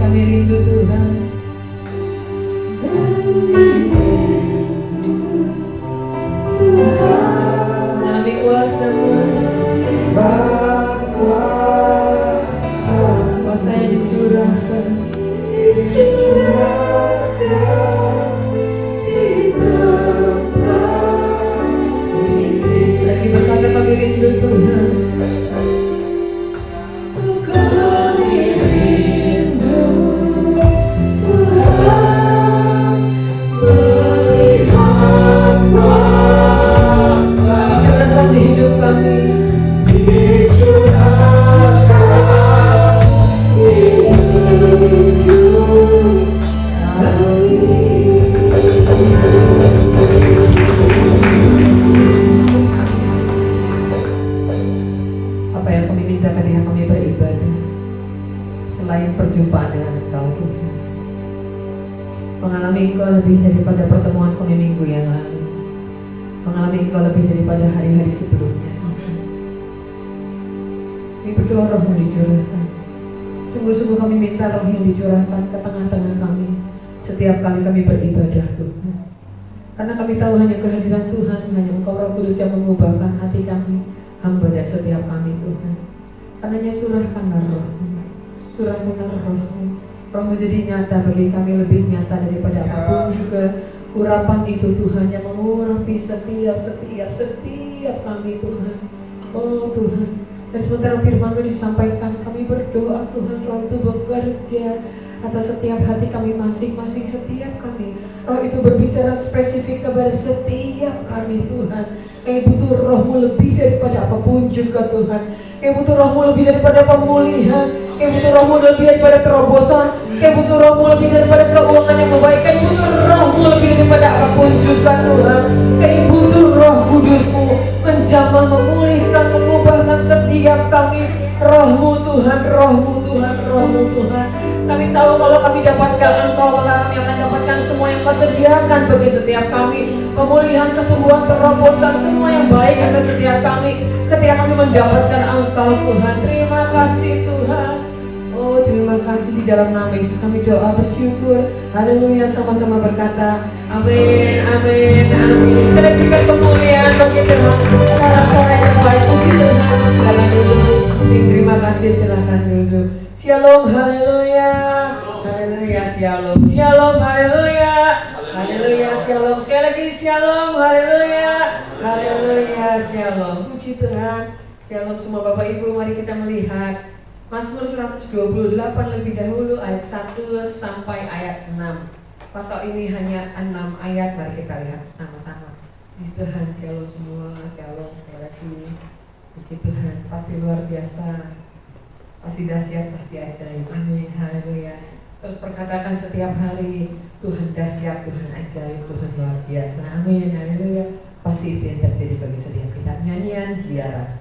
kami rindu Tuhan. Kami kuasa-Mu, kuasa yang dicurahkan di tempat ini. Lagi berkata kami rindu Tuhan. Kami rindu Tuhan, melihat kuasa dicurahkan di hidup kami. Apa yang kami minta ketika kami beribadah selain perjumpaan dengan Engkau Tuhan, mengalami Engkau lebih daripada pertemuan kami minggu yang lalu, mengalami Engkau lebih daripada hari-hari sebelumnya. Kami berdoa Roh-Mu dicurahkan. Sungguh-sungguh kami minta Roh yang dicurahkan ke tengah-tengah kami setiap kali kami beribadah Tuhan. Karena kami tahu hanya kehadiran Tuhan, hanya Engkau Roh Kudus yang mengubahkan hati kami, hamba dan setiap kami Tuhan. Karenanya curahkanlah Roh-Mu, curahkanlah Roh-Mu. Roh menjadi nyata bagi kami, lebih nyata daripada apapun juga urapan itu Tuhan, yang mengurapi setiap kami Tuhan. Oh Tuhan, dan sementara firman-Mu disampaikan, kami berdoa Tuhan, Roh itu bekerja atas setiap hati kami masing-masing, setiap kami. Roh itu berbicara spesifik kepada setiap kami Tuhan. Kami butuh Roh-Mu lebih daripada apapun juga Tuhan. Kami butuh Roh-Mu lebih daripada pemulihan. Kami butuh Roh-Mu lebih daripada terobosan. Kami butuh Roh-Mu lebih daripada keuangan yang membaik. Kami butuh Roh-Mu lebih daripada apapun juga Tuhan. Kami butuh Roh Kudus-Mu menjamah, memulihkan, mengubahkan setiap kami. Roh-Mu Tuhan, Roh-Mu Tuhan, Roh-Mu Tuhan. Kami tahu kalau kami dapatkan Engkau, maka kami akan dapatkan semua yang Kau sediakan bagi setiap kami. Pemulihan, kesembuhan, terobosan, semua yang baik akan setiap kami ketika kami mendapatkan Engkau Tuhan. Terima kasih Tuhan. Oh terima kasih, di dalam nama Yesus kami doa bersyukur. Haleluya, sama-sama berkata amin, amin, amin. Sekali berikan kemuliaan bagi Tuhan. Cara-cara yang baik puji Tuhan. Silakan duduk. Terima kasih, silakan duduk. Shalom, haleluya, haleluya, shalom, shalom, haleluya, haleluya, shalom. Sekali lagi shalom, haleluya, haleluya, shalom. Puji Tuhan. Shalom semua Bapak Ibu, mari kita melihat Mazmur 128 lebih dahulu ayat 1 sampai ayat 6. Pasal ini hanya 6 ayat, mari kita lihat sama-sama. Puji Tuhan, shalom semua, shalom sekali lagi. Puji Tuhan, pasti luar biasa, pasti dahsyat, pasti ajaib. Amin, haleluya. Terus perkatakan setiap hari, Tuhan dahsyat, Tuhan ajaib, Tuhan luar biasa. Amin, haleluya. Pasti itu yang terjadi bagi setiap kita. Nyanyian ziarah.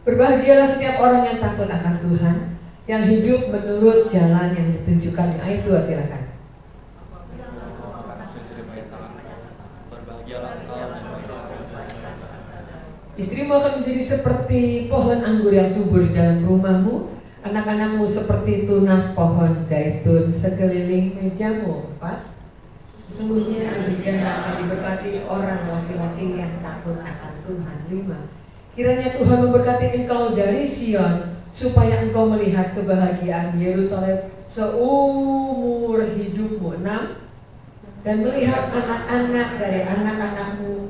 Berbahagialah setiap orang yang takut akan Tuhan, yang hidup menurut jalan yang ditunjukkan. Ayat 2 silakan. Istrimu akan menjadi seperti pohon anggur yang subur di dalam rumahmu, anak-anakmu seperti tunas pohon zaitun sekeliling mejamu. 4. Sesungguhnya demikian akan diberkati orang laki-laki yang takut akan Tuhan. 5. Kiranya Tuhan memberkati engkau dari Sion, supaya engkau melihat kebahagiaan Yerusalem seumur hidupmu. 6. Dan melihat anak-anak dari anak-anakmu,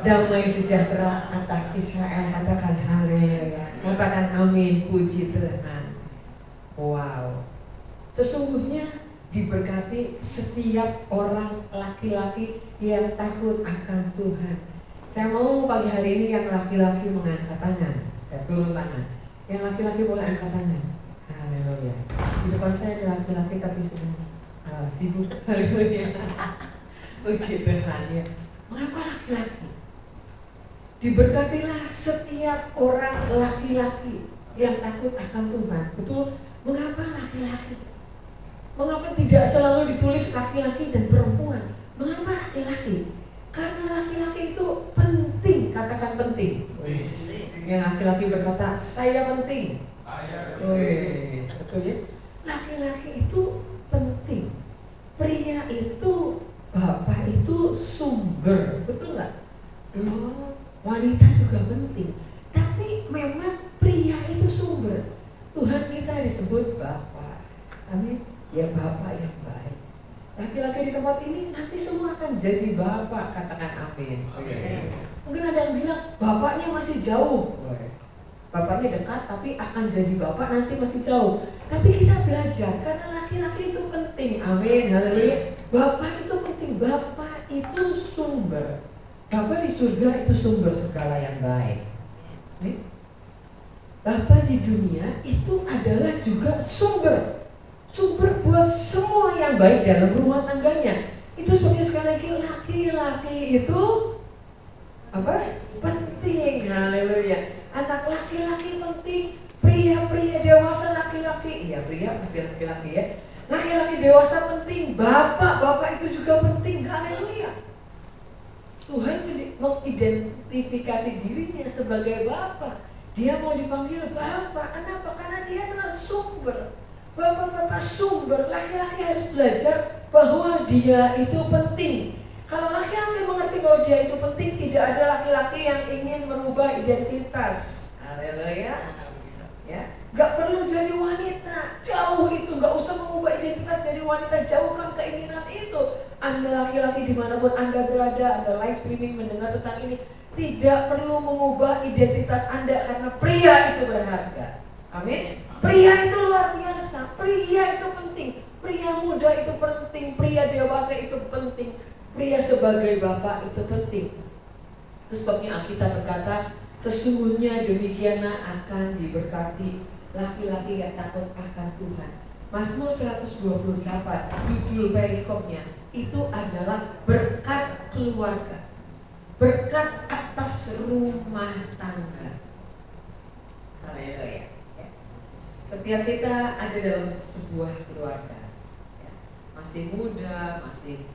damai sejahtera atas Israel. Katakan haleluya, katakan amin, puji Tuhan. Wow, sesungguhnya diberkati setiap orang laki-laki yang takut akan Tuhan. Saya mau pagi hari ini yang laki-laki mengangkat tangan. Saya turun tangan. Yang laki-laki boleh angkat tangan. Haleluya. Di depan saya ada laki-laki tapi sedang sibuk. Haleluya. Puji Tuhan ya. Mengapa laki-laki? Diberkatilah setiap orang laki-laki yang takut akan Tuhan. Betul? Mengapa laki-laki? Mengapa tidak selalu ditulis laki-laki dan perempuan? Mengapa laki-laki? Karena laki-laki itu penting, katakan penting. Yang laki-laki berkata, saya penting. betul ya. Laki-laki itu penting, pria itu, bapak itu sumber, betul nggak? Oh, wanita juga penting, tapi memang pria itu sumber. Tuhan kita disebut bapak, amin. Ya bapak yang baik. Laki-laki di tempat ini nanti semua akan jadi bapak, katakan amin. Mungkin ada yang bilang bapaknya masih jauh. Bapaknya dekat tapi akan jadi bapak nanti masih jauh. Tapi kita belajar karena laki-laki itu penting. Amin, haleluya. Bapak itu penting, bapak itu sumber. Bapak di surga itu sumber segala yang baik. Nih. Bapak di dunia itu adalah juga sumber buat semua yang baik dalam rumah tangganya. Itu sebenarnya sekali lagi laki-laki itu apa? Penting, haleluya. Anak laki-laki penting, pria-pria dewasa laki-laki, iya pria pasti laki-laki ya. Laki-laki dewasa penting, bapak itu juga penting, haleluya. Tuhan mengidentifikasi dirinya sebagai bapak. Dia mau dipanggil bapak, kenapa? Karena dia adalah sumber. Bapak-bapak sumber, laki-laki harus belajar bahwa dia itu penting. Kalau laki-laki mengerti bahwa dia itu penting, tidak ada laki-laki yang ingin merubah identitas. Haleluya. Ya, gak perlu jadi wanita, jauh itu, gak usah mengubah identitas jadi wanita, jauhkan keinginan itu. Anda laki-laki dimanapun Anda berada, Anda live streaming mendengar tentang ini, tidak perlu mengubah identitas Anda karena pria itu berharga. Amin. Pria itu luar biasa, pria itu penting, pria muda itu penting, pria dewasa itu penting, pria sebagai bapak itu penting. Terus sebabnya Alkitab berkata, sesungguhnya demikianlah akan diberkati laki-laki yang takut akan Tuhan. Mazmur 128, judul perikopnya itu adalah berkat keluarga, berkat atas rumah tangga. Haleluya. Setiap kita ada dalam sebuah keluarga, ya. Masih muda, masih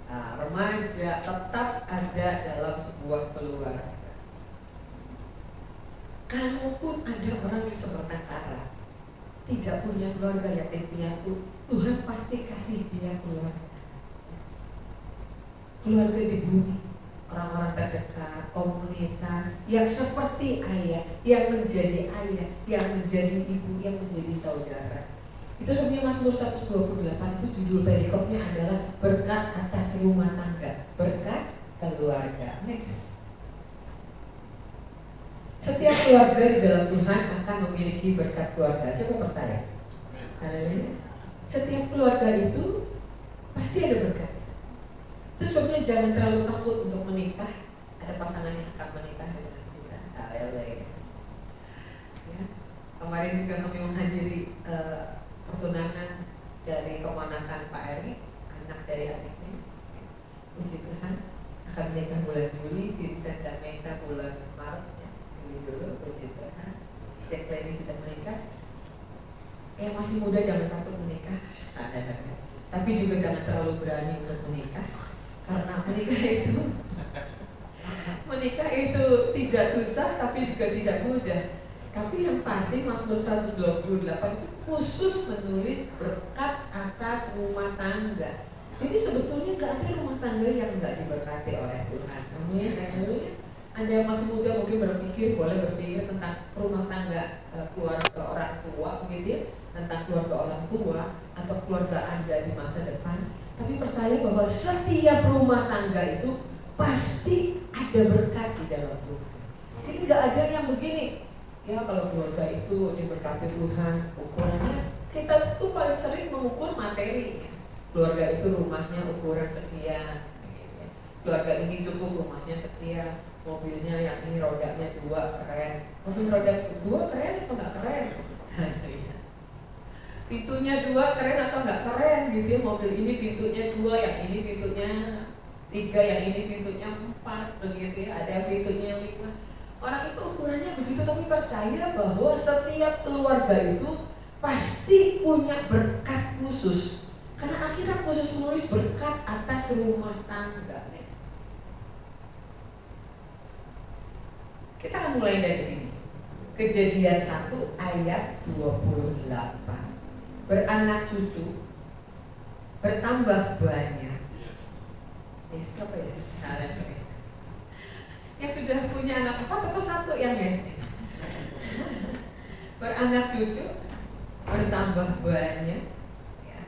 remaja, tetap ada dalam sebuah keluarga. Kalaupun ada orang yang sementara tidak punya keluarga, yatim piatu, Tuhan pasti kasih dia keluarga. Keluarga di bumi, orang-orang terdekat, komunitas yang seperti ayah, yang menjadi ayah, yang menjadi ibu, yang menjadi saudara. Itu sebenarnya Mazmur 128 itu judul perikopnya adalah berkat atas rumah tangga, berkat keluarga. Next. Setiap keluarga di dalam Tuhan akan memiliki berkat keluarga. Siapa percaya? Haleluya. Setiap keluarga itu pasti ada berkat. Terus sebenarnya jangan terlalu takut untuk menikah. Ada pasangan yang akan menikah dengan kita. Haleluya. Ya. Kemarin juga kami menghadiri pertunangan dari keponakan Pak Eri, anak dari adiknya. Puji Tuhan, akan menikah bulan Juli, Vincent dan Meta bulan Maret. Ya. Ini dulu, puji Tuhan. Jack Lenny sudah menikah. Yang masih muda jangan takut menikah. Tapi juga jangan terlalu berani untuk menikah. Karena menikah itu tidak susah tapi juga tidak mudah. Tapi yang pasti Mazmur 128 itu khusus menulis berkat atas rumah tangga. Jadi sebetulnya gak ada rumah tangga yang gak diberkati oleh Tuhan. Amin. Anda yang masih muda mungkin boleh berpikir tentang rumah tangga keluarga orang tua, begitu ya, tentang keluarga orang tua atau keluarga Anda di masa depan. Tapi percaya bahwa setiap rumah tangga itu pasti ada berkat di dalam Tuhan. Jadi gak ada yang begini, ya kalau keluarga itu diberkati Tuhan, ukurannya kita tuh paling sering mengukur materi. Keluarga itu rumahnya ukuran sekian, keluarga ini cukup rumahnya sekian, mobilnya yang ini rodanya 2 keren, mobil roda 2 keren atau nggak keren? Pintunya 2 keren atau nggak keren gitu ya, mobil ini pintunya 2, yang ini pintunya 3, yang ini pintunya 4, begitu ya, ada yang pintunya 5. Orang itu ukurannya begitu, tapi percaya bahwa setiap keluarga itu pasti punya berkat khusus. Karena Alkitab khusus menulis berkat atas rumah tangga. Next. Kita akan mulai dari sini. Kejadian 1 ayat 28. beranak cucu, bertambah banyak. Yes, apa yes? Yang sudah punya anak empat atau satu yang yes? Beranak cucu, bertambah banyak. Ya.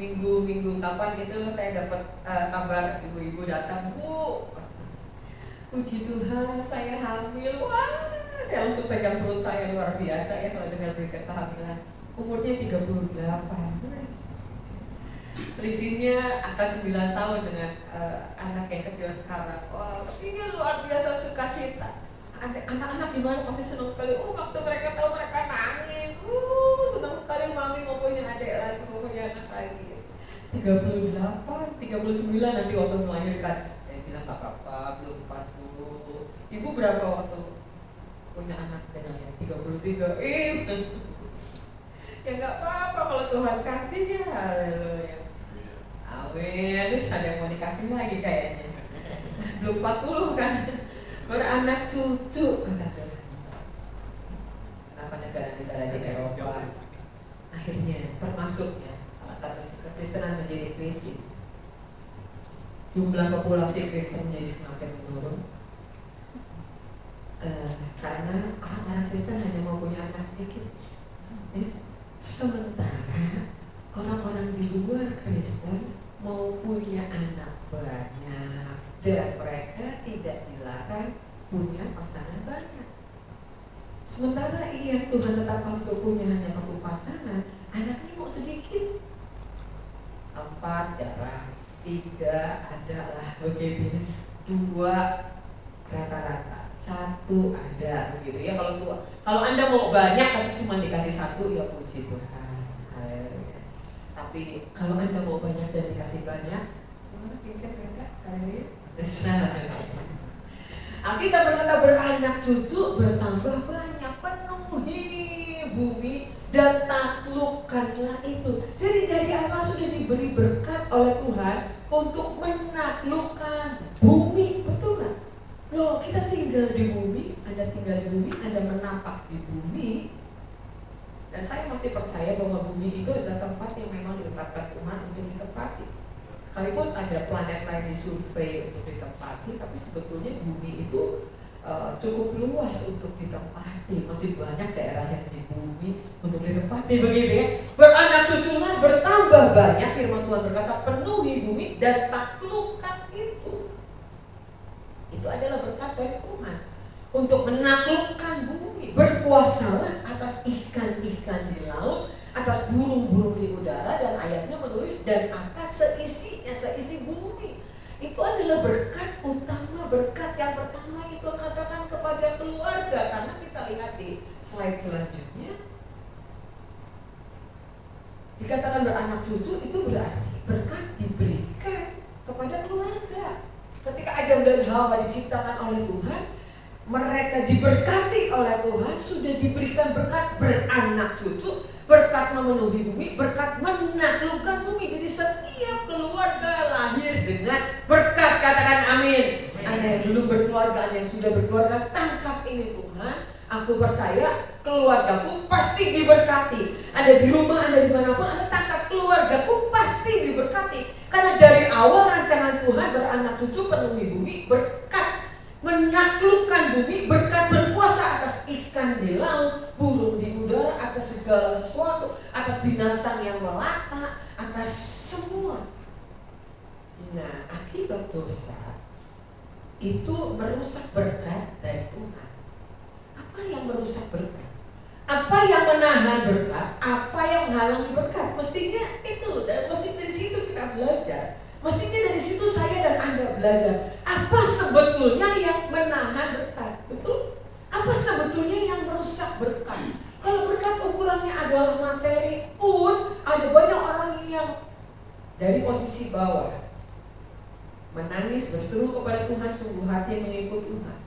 Minggu kapan itu saya dapat kabar ibu-ibu datang, Bu, puji Tuhan saya hamil. Wah, saya langsung pegang perut saya, luar biasa ya kalau dengar berita kehamilan. Umurnya 38. Selisihnya angka 9 tahun dengan anak yang kecil sekarang. Wah, tapi ini luar biasa sukacita. Anak-anak di mana pasti senang sekali. Waktu mereka tahu mereka nangis. Senang sekali mami mau punya adik lagi, mau punya anak lagi. 38, 39 nanti waktu melahirkan. Saya bilang Pak Papa belum 40. Ibu berapa waktu punya anak dengannya? 33. Ya nggak apa-apa kalau Tuhan kasih ya. Haleluya. Amin. Terus ada yang mau dikasih lagi kayaknya. Belum 40 kan. Beranak cucu kata Tuhan. Kenapa negara-negara di Eropa akhirnya termasuknya salah satu kekristenan menjadi krisis. Jumlah populasi Kristen jadi semakin menurun. Karena orang-orang Kristen hanya mau punya anak sedikit. Sementara orang-orang di luar Kristen mau punya anak banyak dan mereka tidak dilarang punya pasangan banyak. Sementara Tuhan tetapkan untuk punya hanya satu pasangan, anaknya mau sedikit. 4 jarang, 3 adalah begitu, 2 rata-rata, 1 ada begitu ya. Kalau Anda mau banyak tapi cuma dikasih 1 ya puji Tuhan. Tapi kalau Anda mau banyak dan dikasih banyak, gimana prinsip mereka? Kita berkata beranak cucu, bertambah banyak, penuhi bumi dan taklukkanlah itu. Jadi dari awal sudah diberi berkat oleh Tuhan untuk menaklukkan bumi, betul nggak? Loh, kita tinggal di bumi, Anda tinggal di bumi, Anda menapak di bumi. Dan saya masih percaya bahwa bumi itu adalah tempat yang memang ditetapkan Tuhan untuk ditempati. Sekalipun ada planet lain disurvei untuk ditempati, tapi sebetulnya bumi itu cukup luas untuk ditempati. Masih banyak daerah yang di bumi untuk ditempati, begitu ya. Beranak cuculah bertambah banyak, firman Tuhan berkata penuhi bumi dan taklukkan itu. Itu adalah berkat dari Tuhan untuk menaklukkan bumi. Berkuasalah atas ikan-ikan di laut, atas burung-burung di udara, dan ayatnya menulis dan atas seisinya, seisi bumi. Itu adalah berkat utama. Berkat yang pertama itu katakan kepada keluarga, karena kita lihat di slide selanjutnya dikatakan beranak cucu, itu berarti berkat diberikan kepada keluarga. Ketika Adam dan Hawa diciptakan oleh Tuhan, mereka diberkati oleh Tuhan, sudah diberikan berkat beranak cucu, berkat memenuhi bumi, berkat menaklukkan bumi. Jadi setiap keluarga lahir dengan berkat, katakan amin. Anda yang belum berkeluarga, Anda yang sudah berkeluarga, tangkap ini Tuhan. Aku percaya keluargaku pasti diberkati. Ada di rumah, Anda dimanapun, Anda tangkap keluargaku pasti diberkati. Karena dari awal rancangan Tuhan beranak cucu, penuhi bumi, berkat menaklukkan bumi, berkat berkuasa atas ikan di laut, burung di udara, atas segala sesuatu, atas binatang yang melata, atas semua. Nah, akibat dosa itu merusak berkat dari Tuhan. Apa yang merusak berkat? Apa yang menahan berkat? Apa yang menghalangi berkat? Mestinya itu, dan mesti dari situ kita belajar. Mestinya dari situ saya dan Anda belajar. Apa sebetulnya yang menahan berkat? Betul? Apa sebetulnya yang merusak berkat? Kalau berkat ukurannya adalah materi pun, ada banyak orang yang dari posisi bawah menangis, berseru kepada Tuhan, sungguh hati mengikut Tuhan.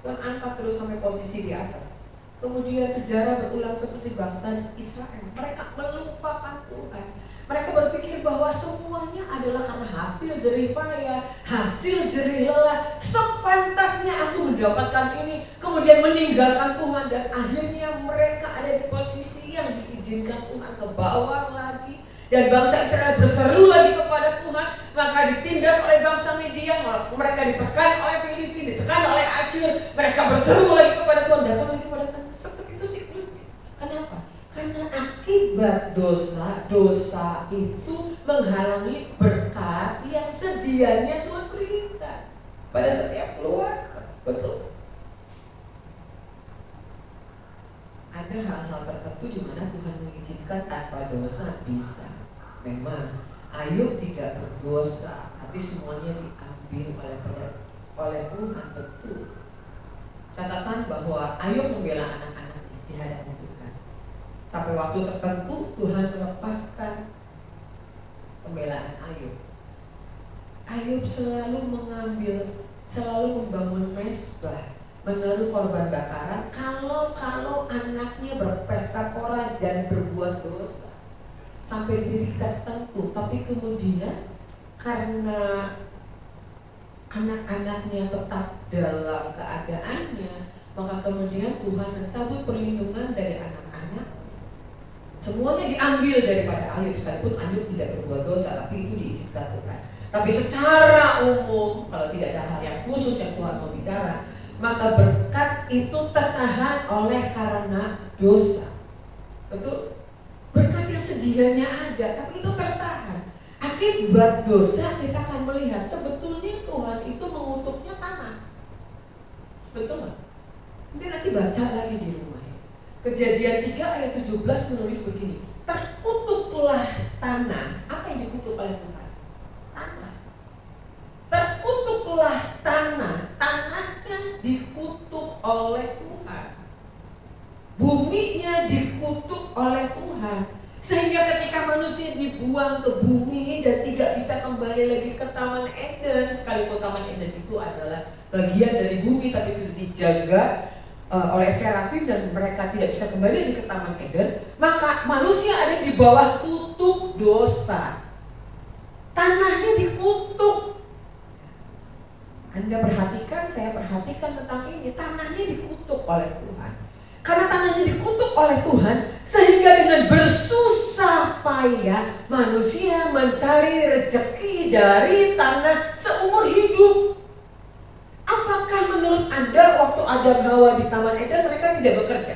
Tuhan angkat terus sampai posisi di atas. Kemudian sejarah berulang seperti bangsa Israel. Mereka melupakan Tuhan. Mereka berpikir bahwa semuanya adalah karena hasil jerih payah, hasil jerih lelah. Sepantasnya aku mendapatkan ini, kemudian meninggalkan Tuhan, dan akhirnya mereka ada di posisi yang diidamkan diizinkan Tuhan ke bawah lagi. Dan bangsa Israel berseru lagi kepada Tuhan, maka ditindas oleh bangsa Midian. Mereka ditekan oleh Filistin, ditekan oleh Asyur. Mereka berseru lagi kepada Tuhan, datang lagi kepada Tuhan. Seperti itu siklusnya. Kenapa? Karena akibat dosa itu menghalangi berkat yang sedianya Tuhan berikan pada setiap keluarga. Betul. Ada hal-hal tertentu di mana Tuhan mengizinkan tanpa dosa bisa. Memang Ayub tidak berdosa, tapi semuanya diambil oleh Tuhan. Betul. Catatan bahwa Ayub membela anak-anaknya di hadapan Tuhan. Sampai waktu tertentu Tuhan melepaskan pembelaan Ayub. Ayub selalu membangun mesbah, menaruh korban bakaran kalau anaknya berpesta pora dan berbuat dosa sampai titik tertentu. Tapi kemudian karena anak-anaknya tetap dalam keadaannya, maka kemudian Tuhan mencabut perlindungan dari anak-anak. Semuanya diambil daripada Ayub, sekalipun Ayub tidak berbuat dosa, tapi itu diizinkan Tuhan. Tapi secara umum, kalau tidak ada hal yang khusus yang Tuhan mau bicara, maka berkat itu tertahan oleh karena dosa. Betul? Berkat yang sedianya ada, tapi itu tertahan. Akibat dosa kita akan melihat sebetulnya Tuhan itu mengutuknya tanah. Betul nggak? Nanti baca lagi di rumah ya. Kejadian 3 ayat 17 menulis begini. Terkutuklah tanah. Apa yang dikutuk oleh Tuhan? Tanah. Terkutuklah tanah. Tanahnya dikutuk oleh Tuhan. Buminya dikutuk oleh Tuhan. Sehingga ketika manusia dibuang ke bumi dan tidak bisa kembali lagi ke Taman Eden, sekalipun Taman Eden itu adalah bagian dari bumi tapi sudah dijaga oleh serafim dan mereka tidak bisa kembali lagi ke Taman Eden, maka manusia ada di bawah kutuk dosa. Tanahnya dikutuk. Anda perhatikan, saya perhatikan tentang ini, tanahnya dikutuk oleh Tuhan. Karena tanahnya dikutuk oleh Tuhan, sehingga dengan bersusah payah manusia mencari rezeki dari tanah seumur hidup. Apakah menurut Anda waktu Adam Hawa di Taman Eden mereka tidak bekerja?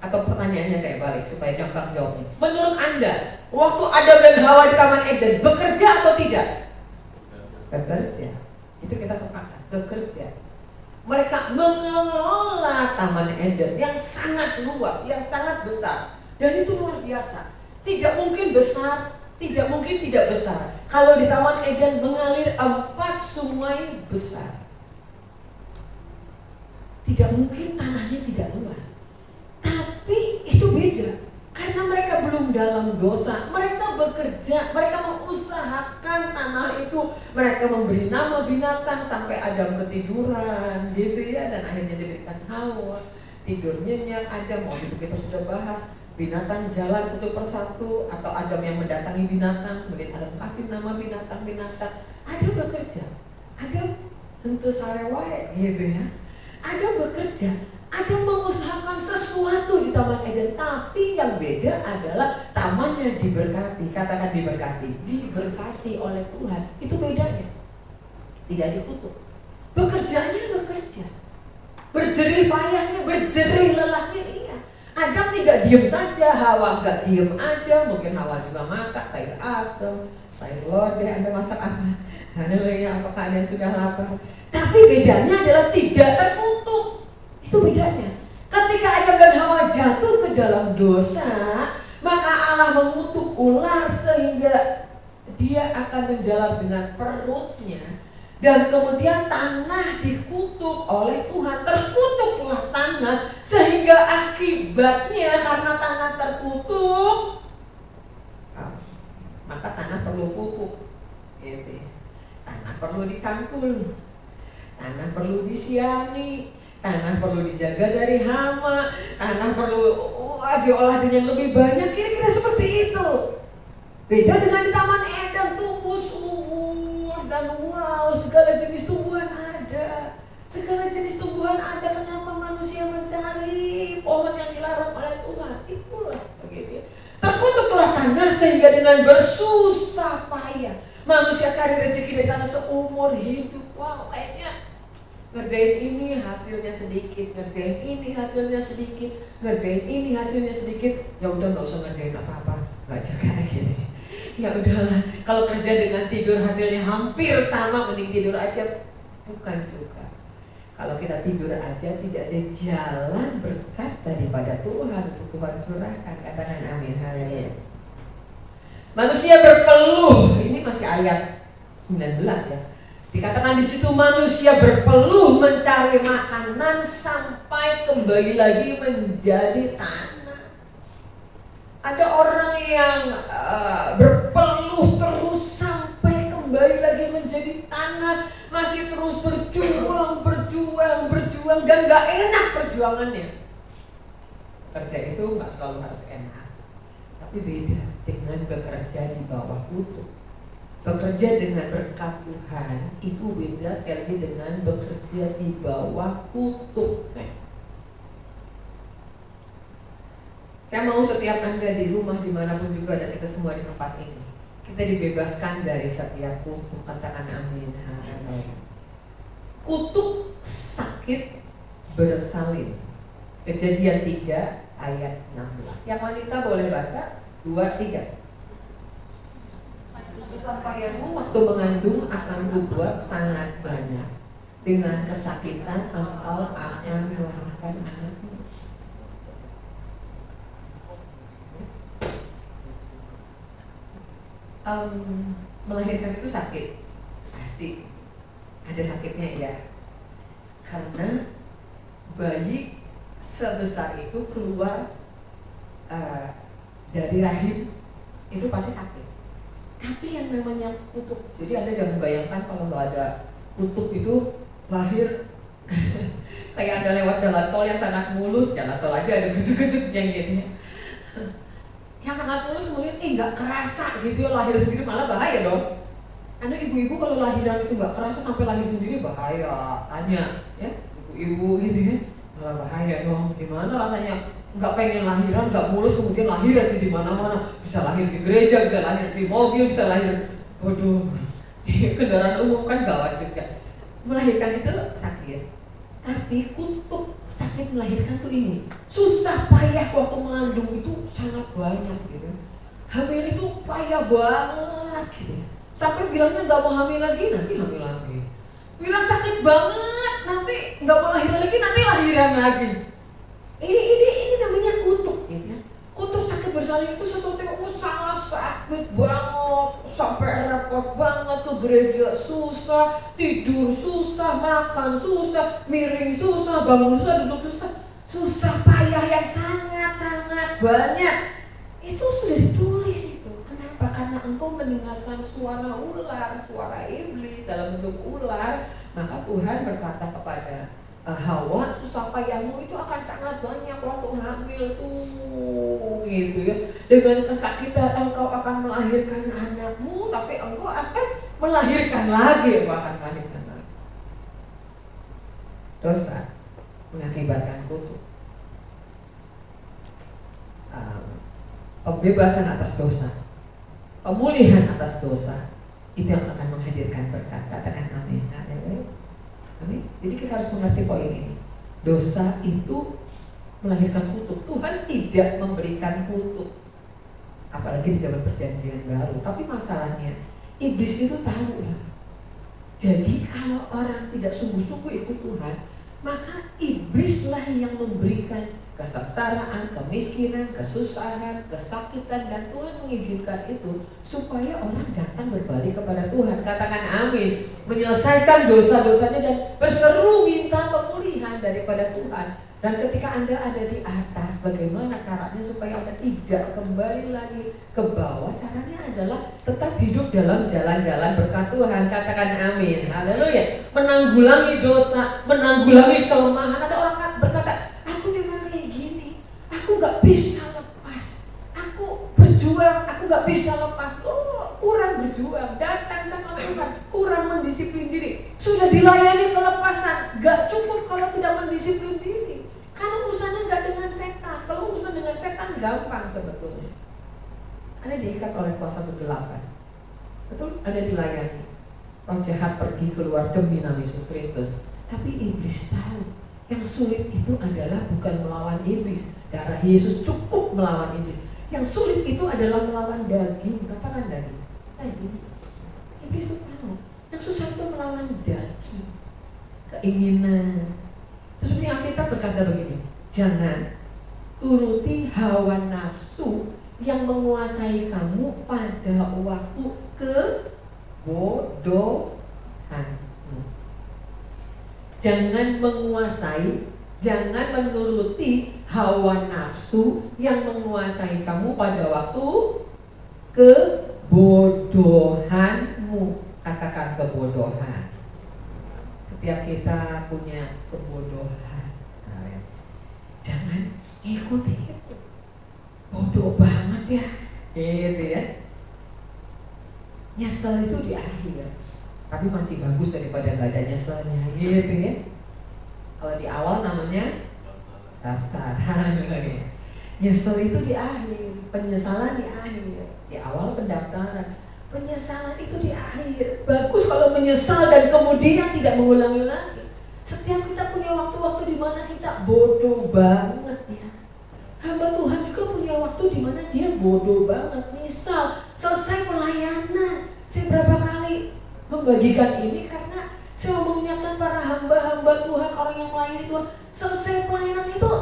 Atau pertanyaannya saya balik supaya gampang jawabnya. Menurut Anda, waktu Adam dan Hawa di Taman Eden bekerja atau tidak? Bekerja. Itu kita sepakat, bekerja. Mereka mengelola Taman Eden yang sangat luas, yang sangat besar. Dan itu luar biasa. Tidak mungkin besar, tidak mungkin tidak besar. Kalau di Taman Eden mengalir 4 sungai besar, tidak mungkin tanahnya tidak luas. Tapi itu beda. Karena mereka belum dalam dosa, mereka bekerja, mereka mengusahakan tanah itu, mereka memberi nama binatang sampai Adam ketiduran, gitu ya, dan akhirnya diberikan Hawa. Tidur nyenyak Adam, itu kita sudah bahas, binatang jalan satu persatu, atau Adam yang mendatangi binatang, kemudian Adam kasih nama binatang-binatang. Adam bekerja, Adam tentu sarewae, gitu ya. Adam bekerja. Ada mengusahakan sesuatu di Taman Eden, tapi yang beda adalah tamannya diberkati. Katakan diberkati oleh Tuhan. Itu bedanya. Tidak dikutuk. Bekerjanya bekerja. Berjerih payahnya, berjerih lelahnya, iya. Adam tidak diam saja, Hawa nggak diam aja. Mungkin Hawa juga masak sayur asem, sayur lodeh. Anda masak apa? Haleluya, apakah Anda sudah lapar? Tapi bedanya adalah tidak terkutuk. Itu bedanya. Ketika Adam dan Hawa jatuh ke dalam dosa, maka Allah mengutuk ular sehingga dia akan menjalar dengan perutnya. Dan kemudian tanah dikutuk oleh Tuhan. Terkutuklah tanah, sehingga akibatnya karena tanah terkutuk, maka tanah perlu pupuk. Tanah perlu dicangkul, tanah perlu disiani, tanah perlu dijaga dari hama, tanah perlu diolah dengan lebih banyak, kira-kira seperti itu. Beda dengan di Taman Eden, tumbuh subur dan wow, segala jenis tumbuhan ada. Segala jenis tumbuhan ada, kenapa manusia mencari pohon yang dilarang oleh Tuhan? Itulah tanah sehingga dengan bersusah payah manusia cari rezeki dari tanah seumur hidup. Wow, kayaknya ngerjain ini hasilnya sedikit, ngerjain ini hasilnya sedikit, ngerjain ini hasilnya sedikit. Ya udah nggak usah ngerjain apa-apa, nggak juga gini. Ya udahlah, kalau kerja dengan tidur hasilnya hampir sama, mending tidur aja. Bukan juga. Kalau kita tidur aja tidak ada jalan berkat daripada Tuhan untuk Tuhan curahkan. Katakan amin, haleluya. Manusia berpeluh, ini masih ayat 19 ya. Dikatakan di situ manusia berpeluh mencari makanan sampai kembali lagi menjadi tanah. Ada orang yang berpeluh terus sampai kembali lagi menjadi tanah, masih terus berjuang dan gak enak perjuangannya. Kerja itu gak selalu harus enak, tapi beda dengan bekerja di bawah kutuk. Bekerja dengan berkat Tuhan itu beda sekali lagi dengan bekerja di bawah kutuk. Saya mau setiap Anda di rumah dimanapun juga dan kita semua di tempat ini, kita dibebaskan dari setiap kutuk. Katakan amin. Kutuk sakit bersalin. Kejadian 3 ayat 16. Yang wanita boleh baca 2-3. Susah payahmu waktu mengandung akan kubuat sangat banyak. Dengan kesakitan engkau akan melahirkan anakmu. Melahirkan itu sakit, pasti ada sakitnya ya. Karena bayi sebesar itu keluar dari rahim itu pasti sakit. Tapi yang namanya kutuk, jadi Anda jangan bayangkan kalau nggak ada kutuk itu lahir kayak Anda lewat jalan tol yang sangat mulus, jalan tol aja ada kutuk-kutuknya gitu ya. Yang sangat mulus kemudian nggak kerasa gitu ya, lahir sendiri malah bahaya dong. Anda ibu-ibu kalau lahiran itu nggak kerasa sampai lahir sendiri bahaya, tanya ya ibu-ibu gitu ya, malah bahaya dong. Gimana rasanya nggak pengen lahiran, nggak mulus kemudian lahir aja di mana-mana, bisa lahir di gereja, bisa lahir di mobil, bisa lahir, waduh, di kendaraan umum kan gawat juga. Melahirkan itu sakit, tapi kutuk sakit melahirkan tuh ini, susah payah waktu mengandung itu sangat banyak gitu. Hamil itu payah banget gitu. Sampai bilangnya nggak mau hamil lagi, nanti hamil lagi. Bilang sakit banget, nanti nggak mau lahiran lagi, nanti lahiran lagi. Ini namanya kutuk, gitu ya. Kutuk sakit bersalin itu sesuatu yang sangat sakit banget, sampai repot banget tuh gereja susah, tidur susah, makan susah, miring susah, bangun susah, duduk susah, susah payah yang sangat banyak. Itu sudah ditulis itu. Kenapa? Karena engkau mendengarkan suara ular, suara iblis dalam bentuk ular, maka Tuhan berkata kepada Hawa, susah payahmu itu akan sangat banyak waktu hamil tuh, gitu ya. Dengan kesakitan engkau akan melahirkan anakmu, tapi engkau akan melahirkan lagi, Dosa mengakibatkan kutuk. Pembebasan atas dosa, pemulihan atas dosa, itu yang akan menghadirkan berkat. Katakan amin. Amin. Jadi kita harus mengerti poin ini. Dosa itu melahirkan kutuk. Tuhan tidak memberikan kutuk, apalagi di zaman perjanjian baru. Tapi masalahnya iblis itu tahu lah. Jadi kalau orang tidak sungguh-sungguh ikut Tuhan, maka iblislah yang memberikan kesengsaraan, kemiskinan, kesusahan, kesakitan, dan Tuhan mengizinkan itu supaya orang datang berbalik kepada Tuhan. Katakan amin. Menyelesaikan dosa-dosanya dan berseru minta pemulihan daripada Tuhan. Dan ketika Anda ada di atas, bagaimana caranya supaya Anda tidak kembali lagi ke bawah? Caranya adalah tetap hidup dalam jalan-jalan berkat Tuhan. Katakan amin. Haleluya. Menanggulangi dosa, menanggulangi kelemahan. Ada orang berkata, aku memang kayak gini, aku gak bisa lepas, aku berjuang, aku gak bisa lepas. Oh, kurang berjuang, datang sama Tuhan, kurang mendisiplin diri. Sudah dilayani kelepasan, gak cukup kalau tidak mendisiplin diri. Karena urusannya gak dengan setan. Kalau urusan dengan setan gampang sebetulnya. Anda diikat oleh kuasa kegelapan. Betul, Anda dilayani. Roh jahat pergi keluar demi nama Yesus Kristus. Tapi iblis tahu yang sulit itu adalah bukan melawan iblis. Darah Yesus cukup melawan iblis. Yang sulit itu adalah melawan daging. Katakan daging. Iblis itu tahu. Yang susah itu melawan daging, keinginan. Terus ini Alkitab berkata begini, jangan turuti hawa nafsu yang menguasai kamu pada waktu kebodohan. Jangan menuruti hawa nafsu yang menguasai kamu pada waktu kebodohanmu. Katakan kebodohan. Setiap kita punya kebodohan. Jangan ikuti itu. Bodoh banget ya. Gitu ya. Nyesel itu di akhir, tapi masih bagus daripada gak ada nyeselnya. Gitu ya. Kalau di awal namanya daftar. Nyesel itu di akhir, penyesalan di akhir. Di awal pendaftaran, penyesalan itu di akhir. Bagus kalau menyesal dan kemudian tidak mengulangi lagi. Setiap kita punya waktu-waktu di mana kita bodoh banget ya. Hamba Tuhan juga punya waktu di mana dia bodoh banget. Misal selesai pelayanan, saya berapa kali membagikan ini karena saya mau mengingatkan para hamba-hamba Tuhan, orang yang melayani Tuhan. Selesai pelayanan itu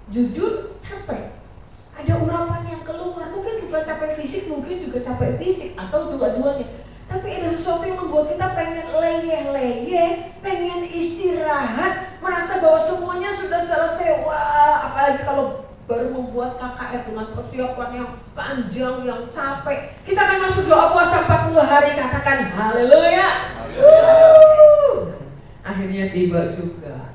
jujur capek. Ada urapan yang keluar, mungkin bukan capek fisik, mungkin juga capek fisik atau dua-duanya. Tapi ada sesuatu yang membuat kita pengen leyeh-leyeh, pengen istirahat, merasa bahwa semuanya sudah selesai. Wah, apalagi kalau baru membuat KKR dengan persiapan yang panjang, yang capek. Kita akan masuk doa puasa 40 hari, katakan haleluya. Akhirnya tiba juga.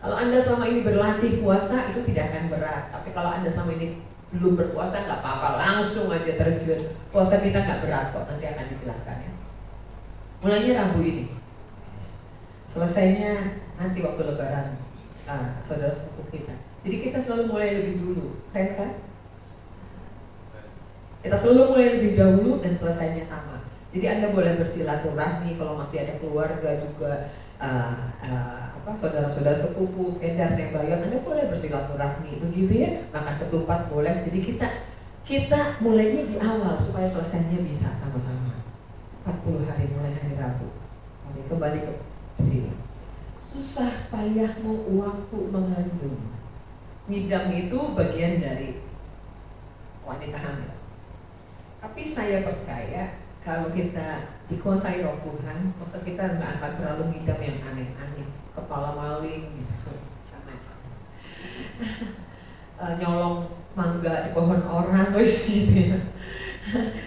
Kalau Anda selama ini berlatih puasa itu tidak akan berat. Tapi kalau Anda selama ini belum berpuasa nggak apa-apa, langsung aja terjun. Puasa kita nggak berat kok, nanti akan dijelaskan ya. Mulainya Rabu ini, selesainya nanti waktu Lebaran, saudara sepupu kita. Jadi kita selalu mulai lebih dulu, keren kan? Kita selalu mulai lebih dahulu dan selesainya sama. Jadi Anda boleh bersilaturahmi kalau masih ada keluarga juga. Saudara-saudara sepupu, Kendar, Nembayan, Anda boleh bersilaturahmi begitu ya, makan ketupat boleh. Jadi kita mulainya di awal supaya selesainya bisa sama-sama. 40 hari mulai hari Rabu. Kembali ke sini. Susah payahmu waktu mengandung. Ngidam itu bagian dari wanita hamil. Tapi saya percaya kalau kita dikuasai Roh Tuhan, maka kita nggak akan terlalu ngidam yang aneh-aneh, kepala maling gitu, nyolong mangga di pohon orang, gitu ya.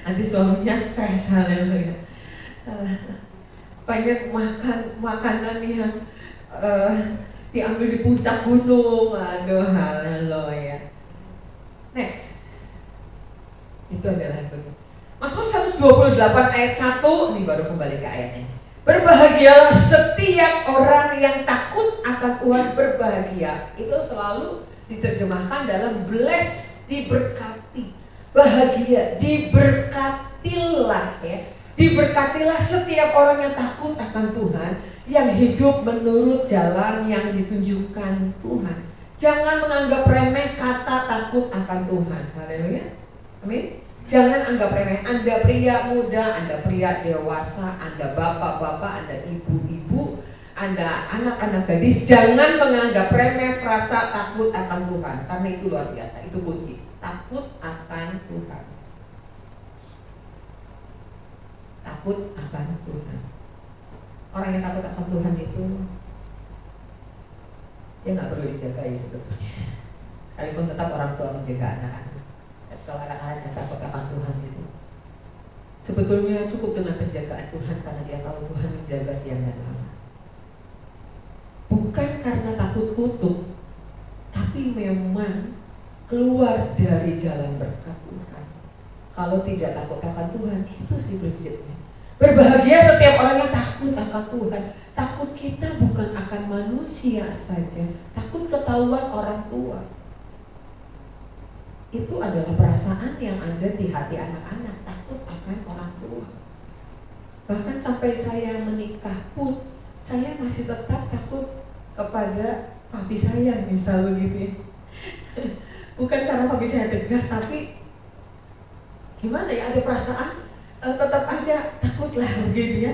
Nanti suaminya stres, haleluya. Pengen makan makanan yang diambil di puncak gunung, aduh, haleluya. Next, itu adalah begitu. Mazmur 128 ayat 1, ini baru kembali ke ayatnya. Berbahagialah setiap orang yang takut akan Tuhan. Berbahagia itu selalu diterjemahkan dalam bless, diberkati. Bahagia, diberkatilah ya. Diberkatilah setiap orang yang takut akan Tuhan, yang hidup menurut jalan yang ditunjukkan Tuhan. Jangan menganggap remeh kata takut akan Tuhan. Haleluya. Amin. Jangan anggap remeh. Anda pria muda, Anda pria dewasa, Anda bapak-bapak, Anda ibu-ibu, Anda anak-anak gadis, jangan menganggap remeh frasa takut akan Tuhan. Karena itu luar biasa, itu kunci. Takut akan Tuhan. Takut akan Tuhan. Orang yang takut akan Tuhan itu dia nggak perlu dijagai sebetulnya. Sekalipun tetap orang tua menjaga anak-anak. Kalau anak-anak yang takut akan Tuhan itu sebetulnya cukup dengan penjagaan Tuhan, karena dia tahu Tuhan menjaga siang dan malam. Bukan karena takut kutuk, tapi memang keluar dari jalan berkat Tuhan. Kalau tidak takut akan Tuhan, itu sih prinsipnya. Berbahagia setiap orang yang takut akan Tuhan. Takut kita bukan akan manusia saja, takut ketahuan orang tua. Itu adalah perasaan yang Anda ada di hati anak-anak, takut akan orang tua. Bahkan sampai saya menikah pun, saya masih tetap takut kepada papi saya, misal begitu ya. Bukan karena papi saya tegas, tapi gimana ya, ada perasaan tetap aja takutlah begitu ya.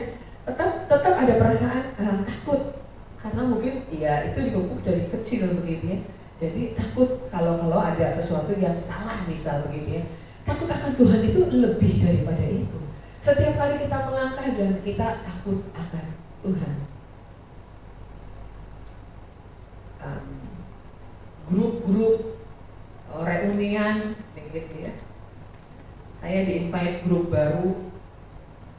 Tetap ada perasaan takut, karena mungkin ya itu dipupuk dari kecil begitu ya. Jadi takut kalau ada sesuatu yang salah misal begitu ya. Takut akan Tuhan itu lebih daripada itu. Setiap kali kita melangkah dan kita takut akan Tuhan. Grup-grup reunian begitu ya. Saya di-invite grup baru.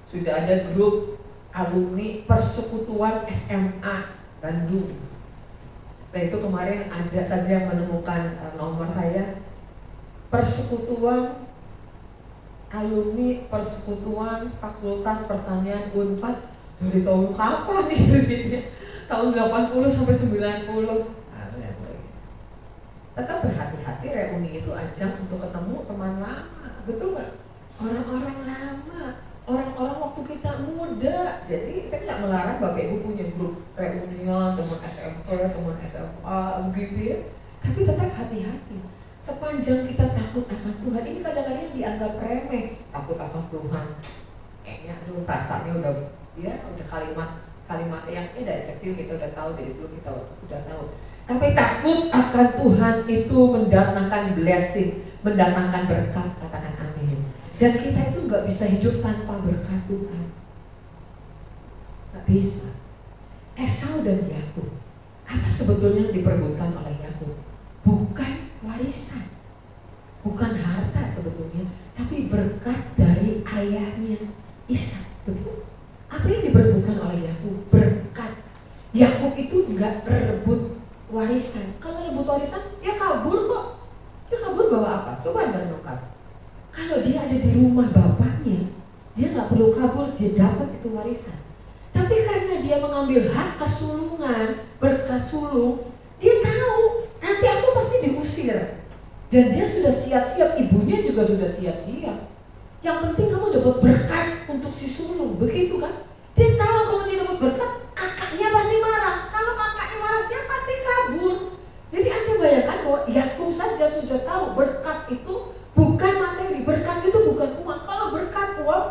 Sudah ada grup alumni persekutuan SMA Bandung. Setelah itu kemarin ada saja yang menemukan nomor saya, persekutuan alumni persekutuan Fakultas Pertanian Unpad dari tahun kapan itu gitu, tahun 80 sampai 90. Tetap berhati-hati, reuni itu ajang untuk ketemu teman lama, betul nggak? Orang-orang lama, orang-orang waktu kita muda. Jadi saya nggak melarang Bapak Ibu punya grup reunian, teman SMP, teman SMA, gitu ya. Tapi tetap hati-hati. Sepanjang kita takut akan Tuhan, ini kadang-kadang dianggap remeh. Takut akan Tuhan, kayaknya aduh rasanya udah kalimat yang dari kecil kita udah tahu, dari dulu kita udah tahu. Tapi takut akan Tuhan itu mendatangkan blessing, mendatangkan berkat, katakan amin. Dan kita itu nggak bisa hidup tanpa berkat Tuhan, nggak bisa. Esau dan Yakub, apa sebetulnya yang diperebutkan oleh Yakub? Bukan warisan, bukan harta sebetulnya, tapi berkat dari ayahnya Ishak. Betul? Apa yang diperebutkan oleh Yakub? Berkat. Yakub itu nggak berebut warisan. Kalau rebut warisan, dia kabur kok. Dia kabur bawa apa? Coba Anda renungkan. Kalau dia ada di rumah bapaknya, dia nggak perlu kabur, dia dapat itu warisan. Tapi karena dia mengambil hak kesulungan, berkat sulung, dia tahu nanti aku pasti diusir. Dan dia sudah siap-siap, ibunya juga sudah siap-siap. Yang penting kamu dapat berkat untuk si sulung, begitu kan? Dia tahu kalau dia dapat berkat, kakaknya pasti marah. Kalau kakaknya marah, dia pasti kabur. Jadi Anda bayangkan bahwa Yakub saja sudah tahu berkat itu bukan materi, berkat itu bukan uang. Kalau berkat uang,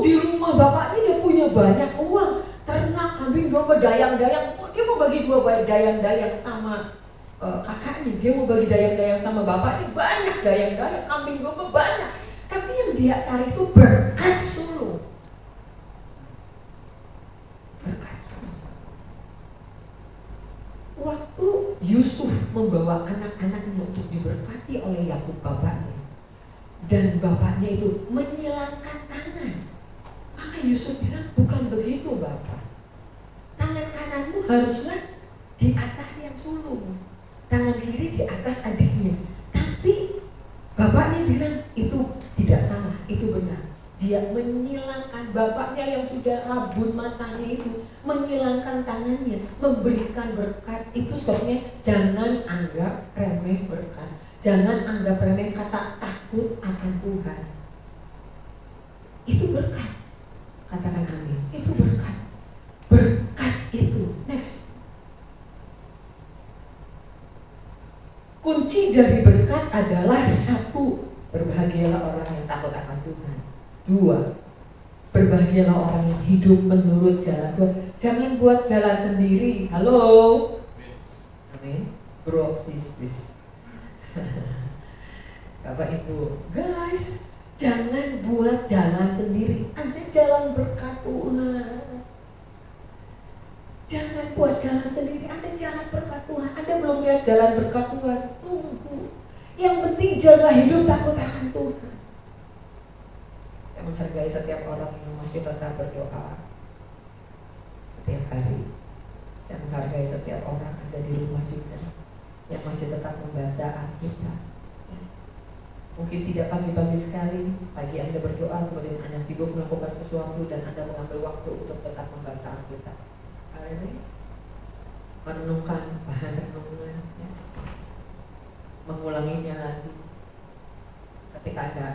di rumah bapaknya dia punya banyak uang, ternak, kambing, domba, dayang-dayang. Dia mau bagi dua dayang-dayang sama kakaknya, dia mau bagi dayang-dayang sama bapaknya, banyak dayang-dayang, kambing, domba banyak. Tapi yang dia cari itu berkat sulung. Berkat sulung. Waktu Yusuf membawa anak-anaknya untuk diberkati oleh Yakub bapaknya, dan bapaknya itu menyilangkan tangan, maka Yusuf bilang, bukan begitu Bapak. Tangan kananmu haruslah di atas yang sulung, tangan kiri di atas adiknya. Tapi bapaknya bilang itu tidak salah, itu benar. Dia menyilangkan, bapaknya yang sudah rabun matanya itu menyilangkan tangannya, memberikan berkat. Itu sebabnya jangan anggap remeh berkat. Jangan anggap remeh kata takut akan Tuhan. Itu berkat. Katakan amin. Itu berkat. Berkat itu. Next. Kunci dari berkat adalah satu, berbahagialah orang yang takut akan Tuhan. Dua, berbahagialah orang yang hidup menurut jalan Tuhan. Jangan buat jalan sendiri. Halo. Amin. Bro, sis. Bapak Ibu, guys, jangan buat jalan sendiri. Anda jalan berkat Tuhan. Jangan buat jalan sendiri. Anda jalan berkat Tuhan. Anda belum lihat jalan berkat Tuhan, tunggu. Yang penting jaga hidup takut akan Tuhan. Saya menghargai setiap orang yang masih tetap berdoa setiap hari. Saya menghargai setiap orang ada di rumah juga yang masih tetap membaca Alkitab. Mungkin tidak pagi-pagi sekali, pagi Anda berdoa, kemudian Anda sibuk melakukan sesuatu dan Anda mengambil waktu untuk tetap membaca Alkitab. Haleluya. Merenungkan bahan renungan, mengulanginya lagi. Ketika Anda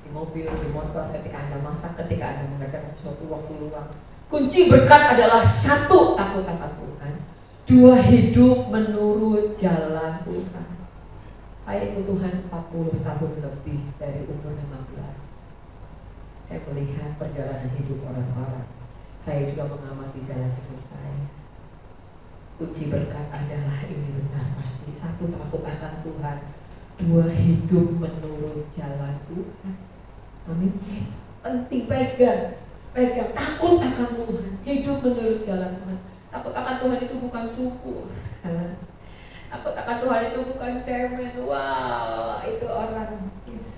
di mobil, di motor, ketika Anda masak, ketika Anda mengerjakan sesuatu waktu luang. Kunci berkat adalah satu, takut akan Tuhan. Dua, hidup menurut jalan Tuhan. Saya ikut Tuhan 40 tahun lebih dari umur 15. Saya melihat perjalanan hidup orang-orang. Saya juga mengamati jalan hidup saya. Kunci berkat adalah ini benar pasti. Satu, takut akan Tuhan. Dua, hidup menurut jalan Tuhan. Amin. Penting, pegang. Takut akan Tuhan. Hidup menurut jalan Tuhan. Takut akan Tuhan itu bukan cukup. Takut akan Tuhan itu bukan cemen. Wow, itu orang. Yes.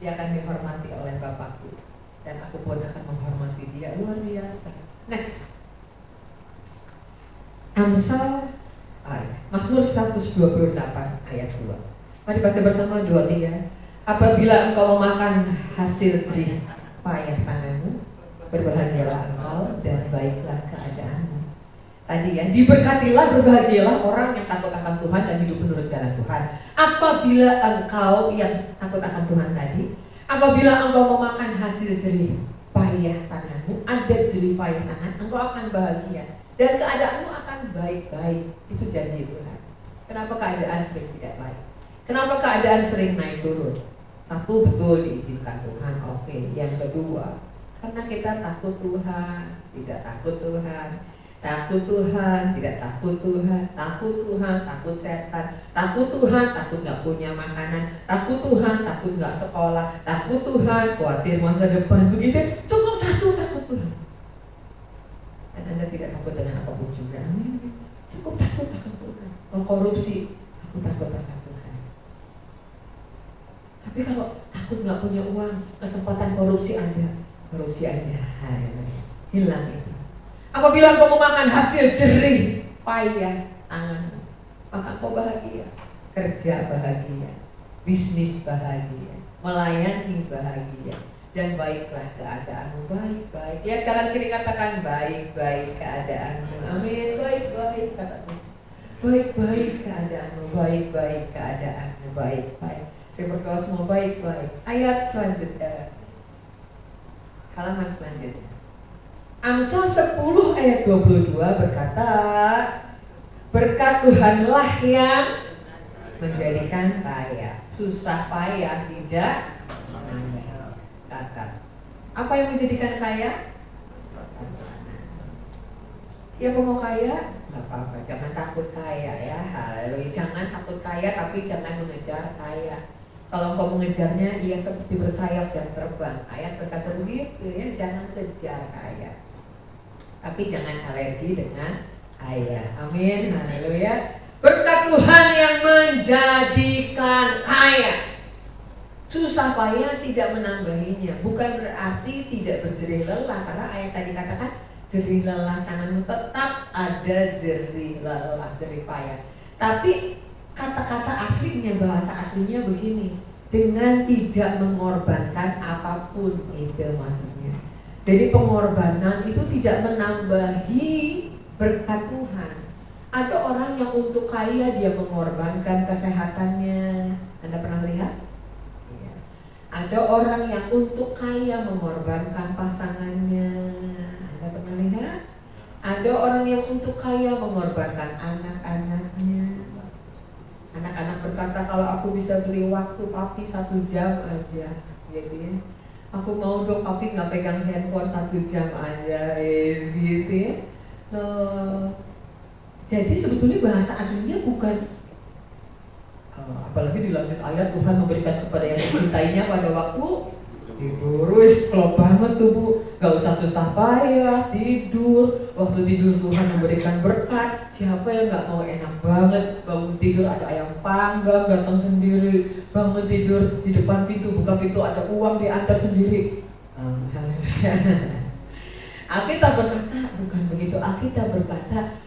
Dia akan dihormati oleh Bapakku. Dan aku pun akan menghormati dia. Luar biasa. Next. Amsal Mazmur 128 ayat 2. Mari baca bersama 2-3. Apabila engkau memakan hasil jerih payah tanganmu, berbahagialah engkau dan baiklah keadaanmu. Tadi ya, diberkatilah, berbahagialah orang yang takut akan Tuhan dan hidup menurut jalan Tuhan. Apabila engkau yang takut akan Tuhan tadi, apabila engkau memakan hasil jerih payah tanganmu, ada jerih payah tangan, engkau akan bahagia dan keadaanmu akan baik-baik. Itu janji Tuhan. Kenapa keadaan sering tidak baik? Kenapa keadaan sering naik turun? Satu, betul diizinkan Tuhan. Oke. Yang kedua, karena kita takut Tuhan, tidak takut Tuhan. Takut Tuhan, tidak takut Tuhan. Takut Tuhan, takut setan. Takut Tuhan, takut gak punya makanan. Takut Tuhan, takut gak sekolah. Takut Tuhan, khawatir masa depan. Begitu, cukup satu, takut Tuhan. Dan Anda tidak takut dengan apapun juga. Amin. Cukup takut akan Tuhan. Mau korupsi, aku takut akan Tuhan. Tapi kalau takut gak punya uang, kesempatan korupsi ada. Korupsi aja, hilang itu. Apabila engkau memakan hasil jerih payah tanganmu, maka engkau bahagia. Kerja bahagia, bisnis bahagia, melayani bahagia, dan baiklah keadaanmu. Baik-baik. Lihat kanan kiri, katakan baik-baik keadaanmu. Amin. Baik-baik, katakan baik-baik keadaanmu. Baik-baik keadaanmu. Baik-baik. Saya berdoa semua baik-baik. Ayat selanjutnya, halaman selanjutnya. Amsal 10 ayat 22 berkata, berkat Tuhanlah yang menjadikan kaya, susah payah tidak menambah. Kata, apa yang menjadikan kaya? Siapa mau kaya? Gak apa-apa, jangan takut kaya ya. Haleluya, jangan takut kaya tapi jangan mengejar kaya. Kalau engkau mengejarnya, ia seperti bersayap dan terbang. Ayat berkata begitu ya, jangan kejar kaya. Tapi jangan alergi dengan kaya. Amin, haleluya. Berkat Tuhan yang menjadikan kaya, susah payah tidak menambahinya. Bukan berarti tidak berjerih lelah, karena ayat tadi katakan jerih lelah tanganmu, tetap ada jerih lelah, jerih payah. Tapi kata-kata aslinya, bahasa aslinya begini, dengan tidak mengorbankan apapun, itu maksudnya. Jadi pengorbanan itu tidak menambahi berkat Tuhan. Ada orang yang untuk kaya dia mengorbankan kesehatannya. Anda pernah lihat? Ya. Ada orang yang untuk kaya mengorbankan pasangannya. Anda pernah lihat? Ada orang yang untuk kaya mengorbankan anak-anaknya. Anak-anak berkata, kalau aku bisa beli waktu papi 1 jam aja, gitu ya. Aku mau dong papi nggak pegang handphone 1 jam aja, gitu ya. Jadi sebetulnya bahasa aslinya bukan, apalagi dilanjut ayat, Tuhan memberikan kepada yang dicintainya pada waktu tidur. Wis klop banget tuh Bu, nggak usah susah payah tidur. Waktu tidur Tuhan memberikan berkat. Siapa yang nggak mau? Enak banget bangun tidur ada ayam panggang datang sendiri. Bangun tidur di depan pintu, buka pintu ada uang diantar sendiri. Alkitab berkata bukan begitu. Alkitab berkata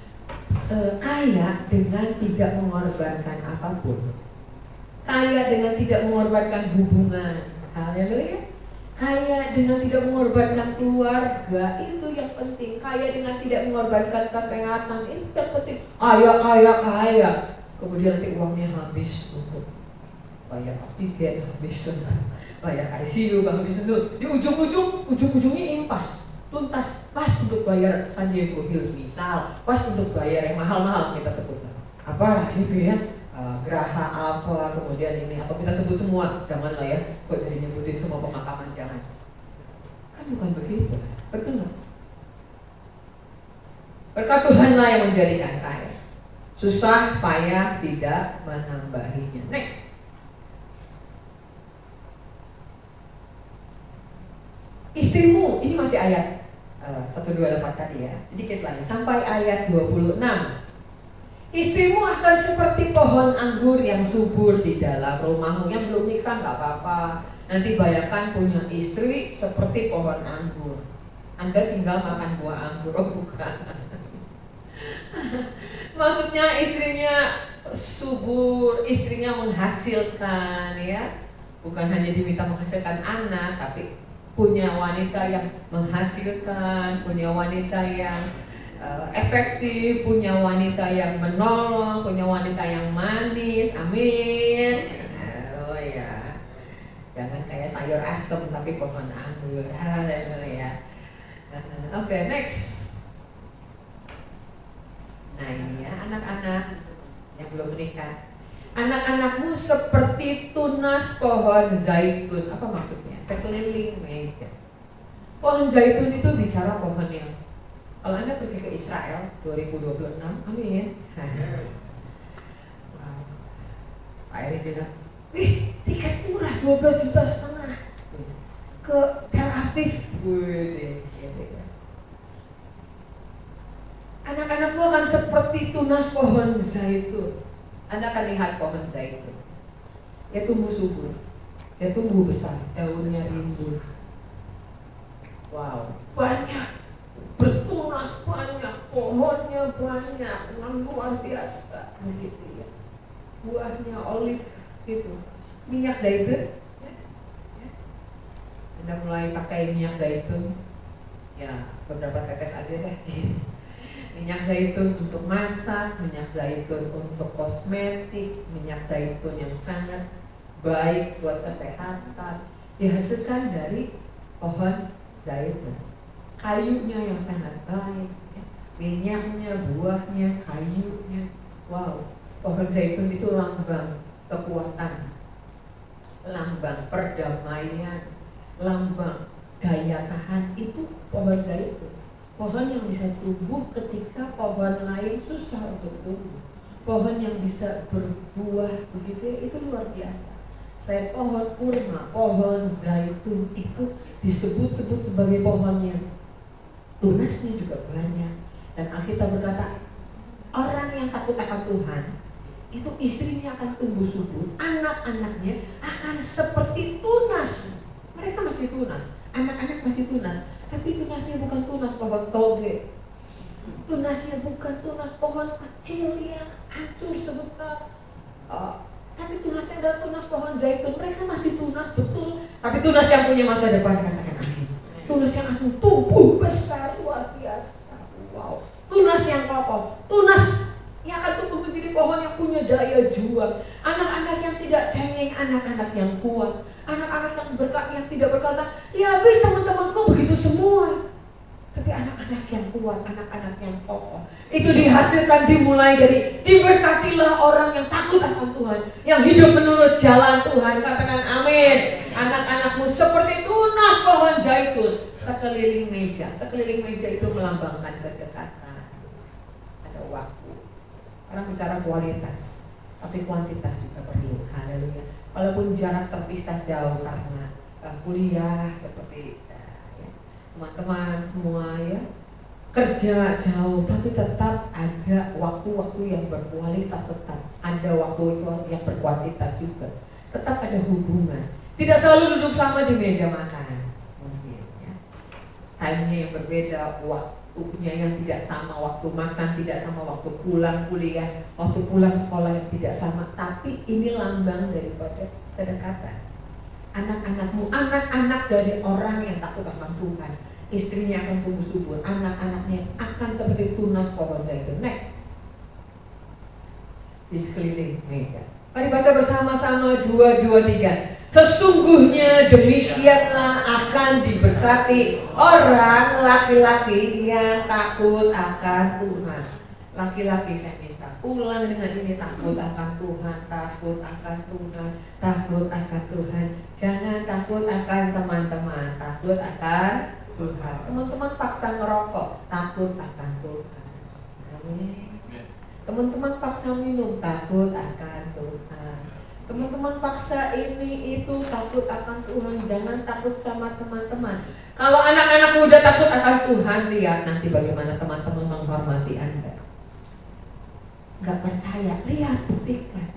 kaya dengan tidak mengorbankan apapun. Kaya dengan tidak mengorbankan hubungan. Haleluya. Kaya dengan tidak mengorbankan keluarga, itu yang penting. Kaya dengan tidak mengorbankan kesehatan, itu yang penting. Kaya. Kemudian nanti uangnya habis untuk bayar oksigen habis, bayar ICU habis itu, di ujung-ujungnya impas, tuntas, pas untuk bayar San Diego Hills misal, pas untuk bayar yang mahal-mahal kita sebut apalah gitu ya, geraha apa, kemudian ini, atau kita sebut semua, janganlah ya, kok jadi nyebutin semua pemakaman, jangan. Kan bukan begitu, betul. Berkat Tuhanlah yang menjadikan kaya. Susah payah tidak menambahinya. Next. Istrimu, ini masih ayat 128 tadi ya, sedikit lagi sampai ayat 26. Istrimu akan seperti pohon anggur yang subur di dalam rumahmu. Yang belum nikah nggak apa-apa. Nanti bayangkan punya istri seperti pohon anggur. Anda tinggal makan buah anggur, oh bukan. Maksudnya istrinya subur, istrinya menghasilkan ya. Bukan hanya diminta menghasilkan anak, tapi punya wanita yang menghasilkan, punya wanita yang efektif, punya wanita yang menolong, punya wanita yang manis, amin. Oh ya, jangan kayak sayur asem tapi pohon anggur, haleluya. Oke, next. Nah ini ya, anak-anak yang belum menikah, anak-anakmu seperti tunas pohon zaitun. Apa maksudnya? Sekeliling meja. Pohon zaitun itu bicara pohon yang, kalau Anda pergi ke Israel 2026, amin. Wow. Pak Eri bilang, wih tiket murah 12,5 juta ke Tel Aviv. Anak-anakmu akan seperti tunas pohon zaitun. Anda akan lihat pohon zaitun, dia tumbuh subur, dia tumbuh besar, daunnya rimbun. Wow, banyak, bertunas banyak, pohonnya banyak, luar biasa, begitu ya. Buahnya olive gitu, minyak zaitun. Anda mulai pakai minyak zaitun, ya beberapa tetes aja deh. Minyak zaitun untuk masak, minyak zaitun untuk kosmetik, minyak zaitun yang sangat baik buat kesehatan, dihasilkan dari pohon zaitun. Kayunya yang sangat baik, minyaknya, buahnya, kayunya. Wow, pohon zaitun itu lambang kekuatan, lambang perdamaian, lambang daya tahan. Itu pohon zaitun. Pohon yang bisa tumbuh ketika pohon lain susah untuk tumbuh. Pohon yang bisa berbuah begitu ya, itu luar biasa. Saya pohon kurma, pohon zaitun itu disebut-sebut sebagai pohon yang tunasnya juga banyak. Dan Alkitab berkata, orang yang takut akan Tuhan, itu istrinya akan tumbuh subur, anak-anaknya akan seperti tunas. Mereka masih tunas, anak-anak masih tunas. Tapi tunasnya bukan tunas pohon toge, tunasnya bukan tunas pohon kecil yang hancur sebentar, tapi tunasnya adalah tunas pohon zaitun. Mereka masih tunas, betul, tapi tunas yang punya masa depan, katakan amin. Tunas yang akan tumbuh besar, luar biasa. Wow, tunas yang kokoh, tunas yang akan tumbuh menjadi pohon yang punya daya juang. Anak-anak yang tidak cengeng, anak-anak yang kuat, anak-anak yang tidak berkata, ya habis teman-temanku begitu semua. Tapi anak-anak yang kuat, anak-anak yang kokoh, itu dihasilkan, dimulai dari diberkatilah orang yang takut akan Tuhan, yang hidup menurut jalan Tuhan. Katakan amin. Anak-anakmu seperti tunas pohon zaitun sekeliling meja. Sekeliling meja itu melambangkan kedekatan. Ada waktu. Orang bicara kualitas, tapi kuantitas juga perlu. Haleluya. Walaupun jarak terpisah jauh karena kuliah seperti teman-teman semua ya, kerja jauh, tapi tetap ada waktu-waktu yang berkualitas, tetap ada waktu itu yang berkuantitas juga, tetap ada hubungan. Tidak selalu duduk sama di meja makan, mungkin ya. Time-nya yang berbeda, waktunya yang tidak sama, waktu makan tidak sama, waktu pulang kuliah, waktu pulang sekolah yang tidak sama. Tapi ini lambang daripada kedekatan. Anak-anakmu, anak-anak dari orang yang takut akan Tuhan, istrinya akan tumbuh subur, anak-anaknya akan seperti tunas pohon zaitun. Next, di sekeliling meja. Mari baca bersama-sama 2, 2, 3. Sesungguhnya demikianlah akan diberkati orang laki-laki yang takut akan Tuhan. Laki-laki saya minta ulang dengan ini, takut akan Tuhan, takut akan Tuhan, takut akan Tuhan. Jangan takut akan teman-teman, takut akan Tuhan. Teman-teman paksa ngerokok, takut akan Tuhan. Amin. Teman-teman paksa minum, takut akan Tuhan. Teman-teman paksa ini itu, takut akan Tuhan. Jangan takut sama teman-teman. Kalau anak-anak muda takut akan Tuhan, lihat nanti bagaimana teman-teman menghormati Anda. Gak percaya, lihat, buktikan.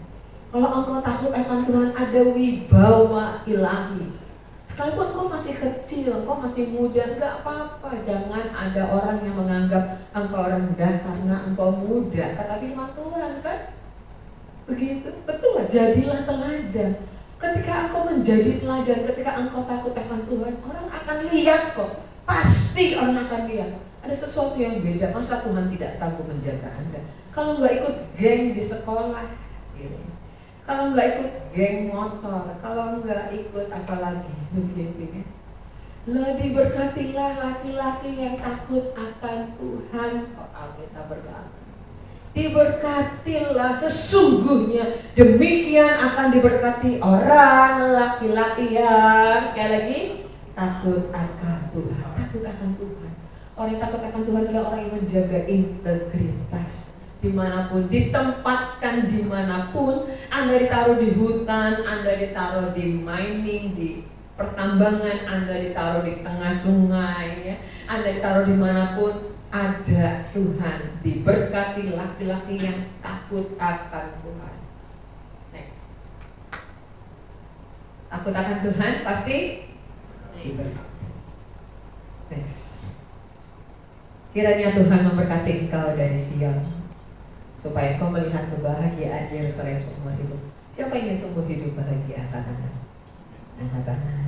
Kalau engkau takut akan Tuhan, ada wibawa ilahi. Sekalipun engkau masih kecil, engkau masih muda, gak apa-apa. Jangan ada orang yang menganggap engkau rendah karena engkau muda. Kata firman Tuhan kan begitu, betul gak? Jadilah teladan. Ketika engkau menjadi teladan, ketika engkau takut akan Tuhan, orang akan lihat kok. Pasti orang akan lihat. Ada sesuatu yang beda. Masa Tuhan tidak sanggup menjaga Anda? Kalau nggak ikut geng di sekolah, kalau nggak ikut geng motor, kalau nggak ikut apa lagi, begini. Lah diberkatilah laki-laki yang takut akan Tuhan. Kok Alkitab berkata, diberkatilah, sesungguhnya demikian akan diberkati orang laki-laki yang, sekali lagi, takut akan Tuhan. Takut akan Tuhan. Orang yang takut akan Tuhan adalah orang yang menjaga integritas. Dimanapun, ditempatkan dimanapun, Anda ditaruh di hutan, Anda ditaruh di mining, di pertambangan, Anda ditaruh di tengah sungai, ya. Anda ditaruh dimanapun, ada Tuhan. Diberkati laki-laki yang takut akan Tuhan. Next. Takut akan Tuhan pasti diberkati. Next. Kiranya Tuhan memberkati engkau dari Sion, supaya kau melihat kebahagiaan Yerusalem seumur hidup. Siapa yang seumur hidup bahagia? Angkat tangan. Angkat tangan.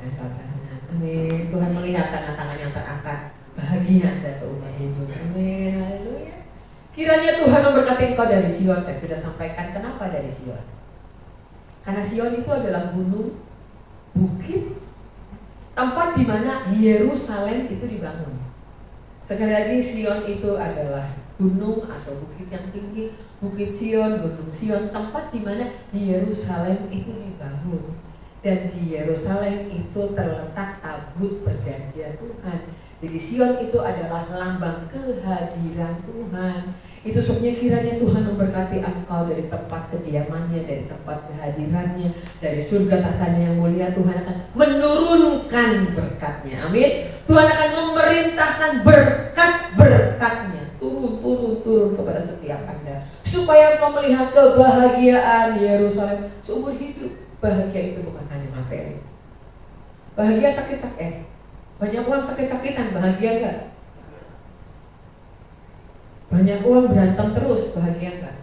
Angkat tangan. Amin. Tuhan melihat tangan-tangan yang terangkat. Bahagia Anda seumur hidup. Amin. Haleluya. Kiranya Tuhan memberkati engkau dari Sion. Saya sudah sampaikan kenapa dari Sion. Karena Sion itu adalah gunung, bukit, tempat di mana Yerusalem itu dibangun. Sekali lagi, Sion itu adalah gunung atau bukit yang tinggi, Bukit Sion, Gunung Sion, tempat di mana di Yerusalem itu dibangun. Dan di Yerusalem itu terletak tabut perjanjian Tuhan. Jadi Sion itu adalah lambang kehadiran Tuhan. Itu sebabnya kiranya Tuhan memberkati engkau dari tempat kediamannya, dari tempat kehadirannya, dari surga tahtanya yang mulia. Tuhan akan menurunkan berkatnya. Amin. Tuhan akan memerintahkan berkat-berkatnya turun kepada setiap Anda, supaya engkau melihat kebahagiaan Yerusalem seumur hidup. Bahagia itu bukan hanya materi. Bahagia sakit-sakit. Banyak uang sakit-sakitan, bahagia enggak? Banyak uang berantem terus, bahagia enggak?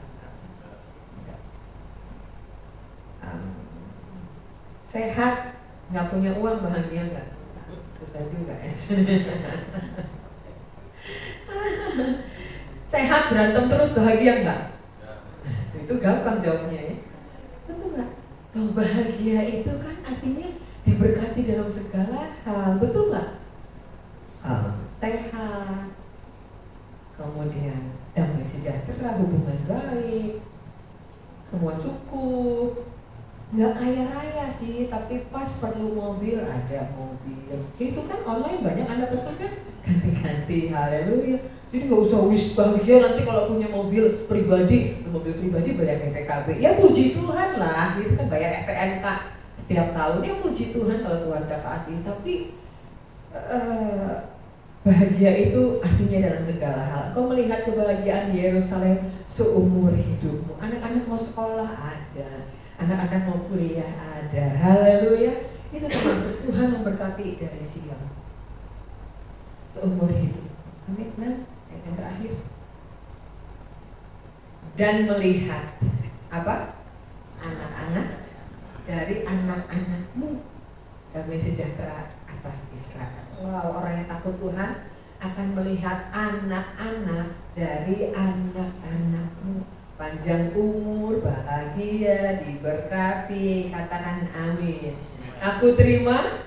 Sehat, nggak punya uang, bahagia enggak? Susah juga ya. Sehat berantem terus, bahagia enggak? Itu gampang jawabnya ya. Betul enggak? Loh, bahagia itu kan artinya diberkati dalam segala hal, betul enggak? Sehat, kemudian damai sejahtera, hubungan baik, semua cukup. Nggak kaya raya sih, tapi pas perlu mobil, ada mobil. Itu kan online banyak Anda pesan kan, ganti-ganti, haleluya. Jadi nggak usah wis bahagia nanti kalau punya mobil pribadi bayar PKB. Ya puji Tuhan lah, itu kan bayar STNK setiap tahun. Ya puji Tuhan kalau Tuhan udah kasih. Tapi bahagia itu artinya dalam segala hal. Kau melihat kebahagiaan Yerusalem seumur hidupmu. Anak-anak mau sekolah ada, anak-anak mau kuliah ada, haleluya. Itu termasuk Tuhan memberkati dari Sion seumur hidup. Amin. Nah, yang terakhir, dan melihat apa? Anak-anak dari anak-anakmu damai sejahtera atas Israel. Wow, orang yang takut Tuhan akan melihat anak-anak dari anak-anakmu. panjang umur, bahagia, diberkati. Katakan amin. Aku terima,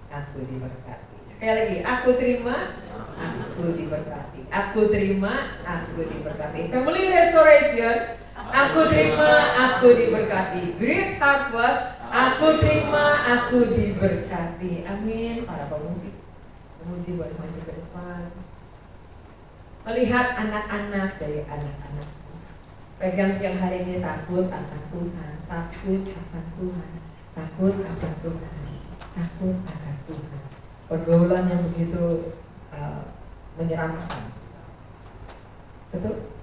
aku diberkati. Sekali lagi, aku terima, aku diberkati. Aku terima, aku diberkati. Family restoration, aku terima, aku diberkati. Great harvest, aku terima, aku diberkati. Amin. Para pemusik, memuji boleh maju ke depan. Melihat anak-anak dari anak-anak. Pegang siang hari ini, takut akan Tuhan, takut akan Tuhan, takut akan Tuhan, takut akan Tuhan. Pergaulan yang begitu menyeramkan. Betul?